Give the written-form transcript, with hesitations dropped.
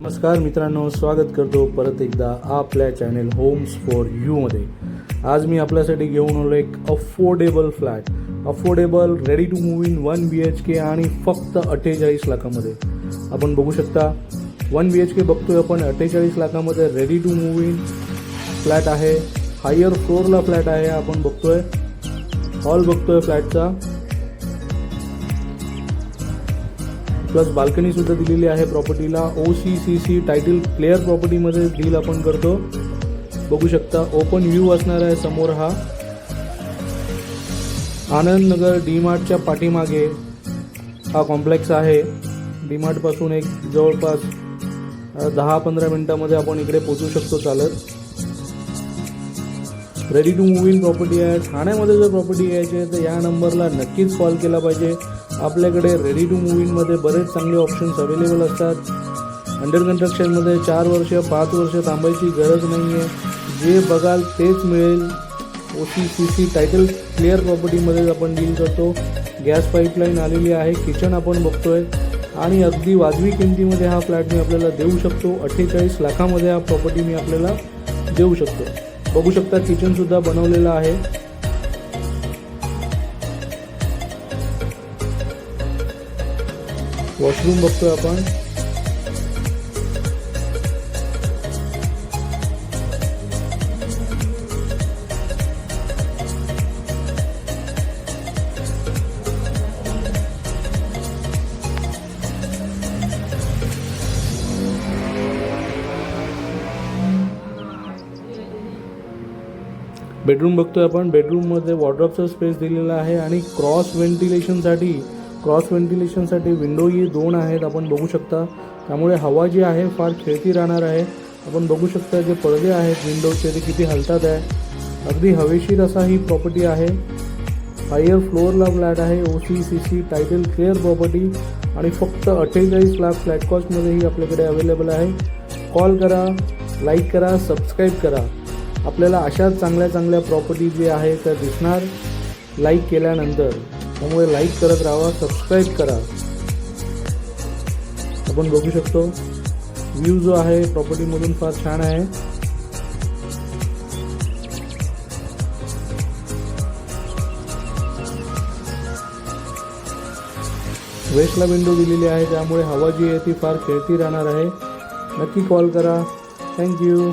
नमस्कार मित्रांनो, स्वागत करतो परत एकदा आपल्या चॅनेल होम्स फॉर यू मध्ये। आज मी आपल्यासाठी घेऊन आलो एक affordable flat, affordable ready to move in 1 BHK आणि फक्त 48 लाखामध्ये। आपण बघू शकता 1 BHK बघतोय आपण 48 लाखामध्ये ready to move in flat आहे। हायर फ्लोअरला फ्लॅट आहे, आपण बघतोय हॉल बघतोय फ्लॅटचा, प्लस बाल्कनी सुद्धा दिलेली आहे प्रॉपर्टीला। OCCC टायटल क्लिअर प्रॉपर्टीमध्ये डील आपण करतो, बघू शकता। ओपन व्ह्यू असणार आहे समोर। हा आनंद नगर डीमार्टच्या पाठीमागे हा कॉम्प्लेक्स आहे। डीमार्ट पासून एक जवळपास 10-15 मिनिटांमध्ये आपण इकडे पोहोचू शकतो चालत। Ready to move in property आहे। ठाण्यामध्ये जर प्रॉपर्टी घ्यायची आहे तर या नंबरला नक्कीच कॉल केला पाहिजे। आपल्याकडे रेडी टू मूव इनमध्ये बरेच चांगले ऑप्शन्स अवेलेबल असतात। अंडर कन्स्ट्रक्शनमध्ये 4 वर्ष 5 वर्ष थांबायची गरज नाही आहे, जे बघाल तेच मिळेल। OCCC टायटल क्लिअर प्रॉपर्टीमध्ये आपण डील करतो। गॅस पाईपलाईन आलेली आहे, किचन आपण बघतोय आणि अगदी वाजवी किमतीमध्ये हा फ्लॅट मी आपल्याला देऊ शकतो। 48 लाखामध्ये हा प्रॉपर्टी मी आपल्याला देऊ शकतो। बघू शकता किचन सुद्धा बनवलेला आहे। वॉशरूम बघतोय आपण। बेडरूम बघतोय आपण। बेडरूममध्ये वॉर्डरोबचा स्पेस दिलेला आहे आणि क्रॉस व्हेंटिलेशनसाठी विंडोही 2 आहेत, आपण बघू शकता। त्यामुळे हवा जी आहे फार खेळती राहणार आहे। आपण बघू शकता जे पडदे आहेत विंडोचे ते किती हलतात आहे। अगदी हवेशीर असा ही प्रॉपर्टी आहे। हायर फ्लोअरला फ्लॅट आहे। OCCC टायटल क्लिअर प्रॉपर्टी आणि फक्त 48 लाख फ्लॅट कॉस्टमध्ये ही आपल्याकडे अवेलेबल आहे। कॉल करा, लाईक करा, सबस्क्राईब करा। आपल्याला अशाच चांगल्या प्रॉपर्टी जे आहे त्या दिसणार लाईक केल्यानंतर, त्यामुळे लाईक करत राहा, सबस्क्राईब करा। आपण बघू शकतो व्ह्यू जो आहे प्रॉपर्टीमधून फार छान आहे। वेस्टला विंडो दिलेली आहे, त्यामुळे हवा जी आहे ती फार खेळती राहणार आहे। नक्की कॉल करा। थँक्यू।